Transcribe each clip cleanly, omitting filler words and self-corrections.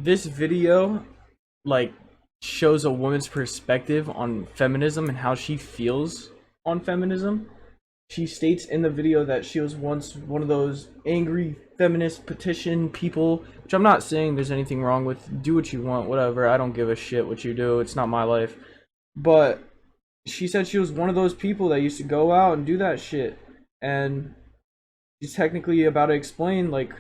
This video like shows a woman's perspective on feminism and how she feels on feminism. She states in the video that she was once one of those angry feminist petition people, which I'm not saying there's anything wrong with. Do what you want, whatever. I don't give a shit what you do. It's not my life. But she said she was one of those people that used to go out and do that shit. And she's technically about to explain like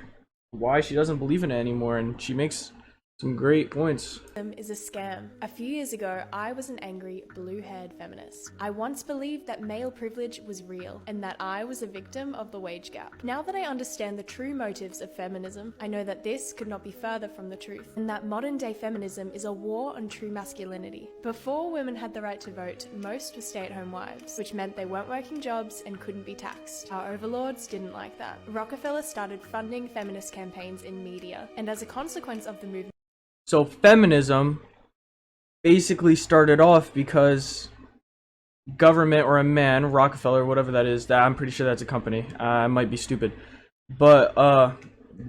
why she doesn't believe in it anymore, and she makes some great points. Is a scam. A few years ago, I was an angry, blue-haired feminist. I once believed that male privilege was real and that I was a victim of the wage gap. Now that I understand the true motives of feminism, I know that this could not be further from the truth, and that modern-day feminism is a war on true masculinity. Before women had the right to vote, most were stay-at-home wives, which meant they weren't working jobs and couldn't be taxed. Our overlords didn't like that. Rockefeller started funding feminist campaigns in media, and as a consequence of the movement, So feminism basically started off because government or a man, Rockefeller, whatever that is, that I'm pretty sure that's a company. I might be stupid, but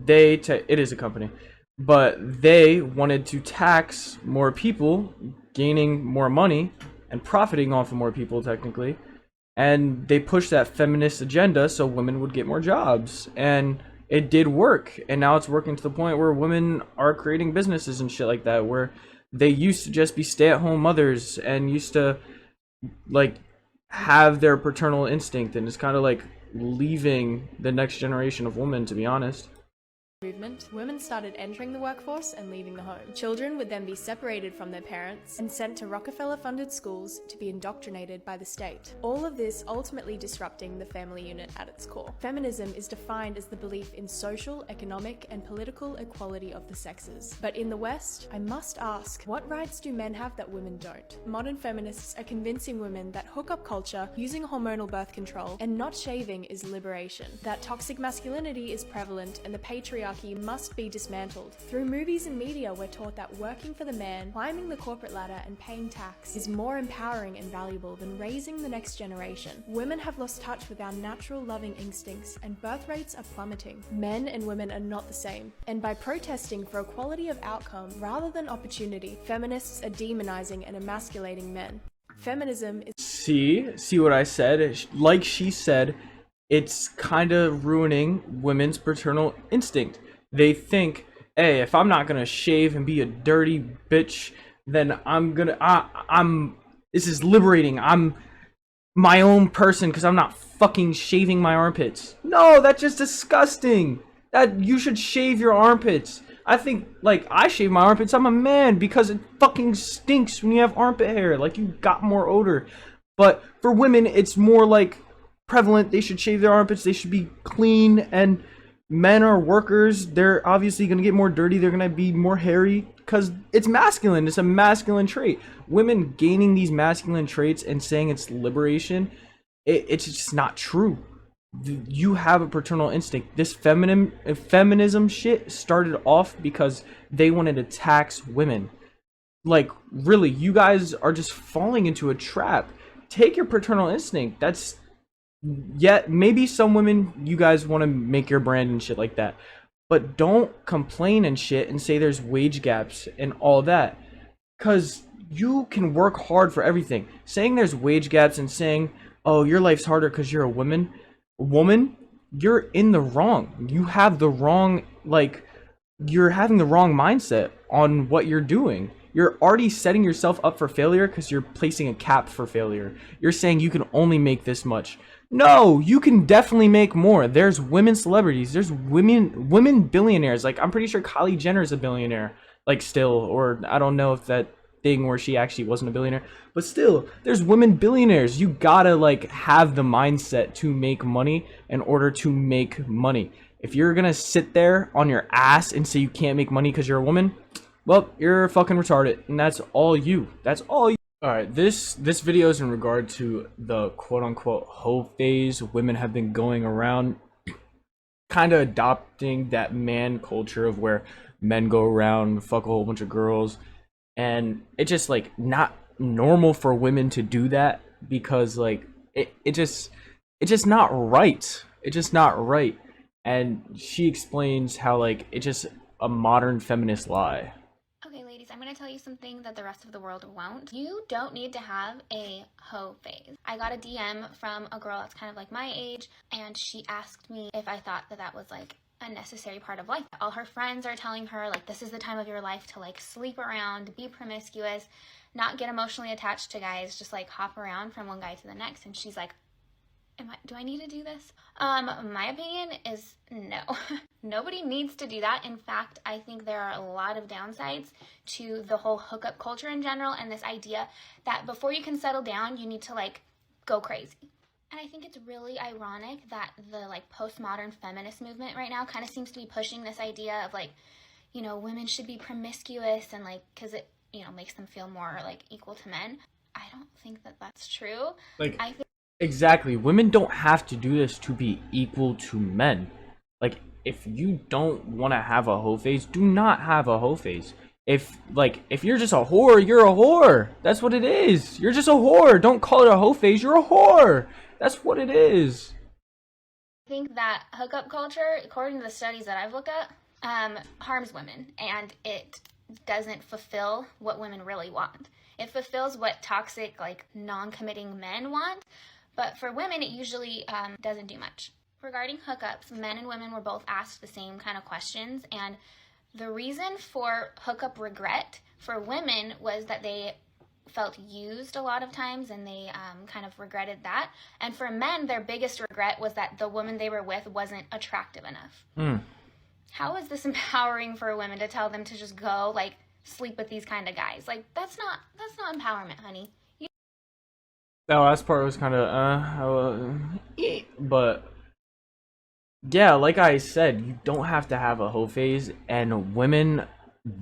it is a company, but they wanted to tax more people, gaining more money and profiting off of more people technically, and they pushed that feminist agenda so women would get more jobs, and it did work, and now it's working to the point where women are creating businesses and shit like that, where they used to just be stay-at-home mothers and used to like have their paternal instinct, and it's kind of like leaving the next generation of women, to be honest. women started entering the workforce and leaving the home. Children would then be separated from their parents and sent to Rockefeller-funded schools to be indoctrinated by the state. All of this ultimately disrupting the family unit at its core. Feminism is defined as the belief in social, economic, and political equality of the sexes. But in the West, I must ask, what rights do men have that women don't? Modern feminists are convincing women that hookup culture, using hormonal birth control, and not shaving is liberation. That toxic masculinity is prevalent and the patriarchy must be dismantled. Through movies and media, we're taught that working for the man, climbing the corporate ladder, and paying tax is more empowering and valuable than raising the next generation. Women have lost touch with our natural loving instincts, and birth rates are plummeting. Men and women are not the same. And by protesting for equality of outcome rather than opportunity, feminists are demonizing and emasculating men. Feminism is See what I said? Like she said, it's kind of ruining women's paternal instinct. They think, hey, if I'm not gonna shave and be a dirty bitch, then I'm this is liberating. I'm my own person because I'm not fucking shaving my armpits. No, that's just disgusting. That you should shave your armpits. I think, like, I shave my armpits. I'm a man because it fucking stinks when you have armpit hair. Like, you got more odor. But for women, it's more like prevalent. They should shave their armpits. They should be clean. And men are workers. They're obviously going to get more dirty. They're going to be more hairy because it's masculine. It's a masculine trait. Women gaining these masculine traits and saying it's liberation, it's just not true. You have a paternal instinct. This feminism shit started off because they wanted to tax women. Like, really, you guys are just falling into a trap. Take your paternal instinct. That's, yeah, maybe some women, you guys want to make your brand and shit like that, but don't complain and shit and say there's wage gaps and all that, because you can work hard for everything. Saying there's wage gaps and saying, oh, your life's harder because you're a woman, you're in the wrong. You have the wrong, like, you're having the wrong mindset on what you're doing. You're already setting yourself up for failure because you're placing a cap for failure. You're saying you can only make this much. No, you can definitely make more. There's women celebrities. There's women billionaires. Like, I'm pretty sure Kylie Jenner is a billionaire. Like, still, or I don't know if that thing where she actually wasn't a billionaire, but still, there's women billionaires. You gotta, like, have the mindset to make money in order to make money. If you're gonna sit there on your ass and say you can't make money because you're a woman, well, you're fucking retarded, and that's all you. That's all you. Alright, this video is in regard to the quote-unquote hoe phase women have been going around, kind of adopting that man culture of where men go around, fuck a whole bunch of girls, and it's just, like, not normal for women to do that, because, like, it's just not right. It's just not right. And she explains how, like, a modern feminist lie. Okay, ladies, I'm going to tell you something that the rest of the world won't. You don't need to have a hoe phase. I got a DM from a girl that's kind of like my age, and she asked me if I thought that that was like a necessary part of life. All her friends are telling her like this is the time of your life to like sleep around, be promiscuous, not get emotionally attached to guys, just like hop around from one guy to the next. And she's like, do I need to do this? My opinion is no. Nobody needs to do that. In fact, I think there are a lot of downsides to the whole hookup culture in general, and this idea that before you can settle down, you need to like go crazy. And I think it's really ironic that the like postmodern feminist movement right now kind of seems to be pushing this idea of like, you know, women should be promiscuous and like, because it, you know, makes them feel more like equal to men. I don't think that that's true. Like, I think exactly. Women don't have to do this to be equal to men. Like, if you don't want to have a hoe phase, do not have a hoe phase. If you're just a whore, you're a whore. That's what it is. You're just a whore. Don't call it a hoe phase. You're a whore. That's what it is. I think that hookup culture, according to the studies that I've looked at, harms women, and it doesn't fulfill what women really want. It fulfills what toxic, like, non-committing men want, but for women, it usually doesn't do much. Regarding hookups, men and women were both asked the same kind of questions, and the reason for hookup regret for women was that they felt used a lot of times, and they kind of regretted that. And for men, their biggest regret was that the woman they were with wasn't attractive enough. How is this empowering for women to tell them to just go, like, sleep with these kind of guys? Like, that's not empowerment, honey. That last part was kind of but yeah, like I said, you don't have to have a hoe phase, and women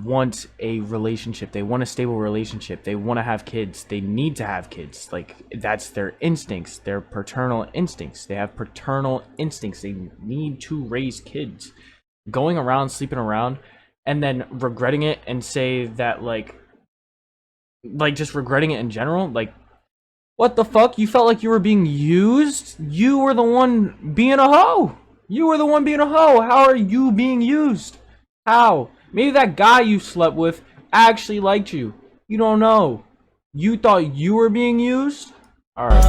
want a relationship. They want a stable relationship. They want to have kids. They need to have kids. Like, that's their instincts, their paternal instincts. They have paternal instincts. They need to raise kids. Going around, sleeping around, and then regretting it and say that, like just regretting it in general, like, what the fuck? You felt like you were being used? You were the one being a hoe. You were the one being a hoe. How are you being used? How? Maybe that guy you slept with actually liked you. You don't know. You thought you were being used? Alright.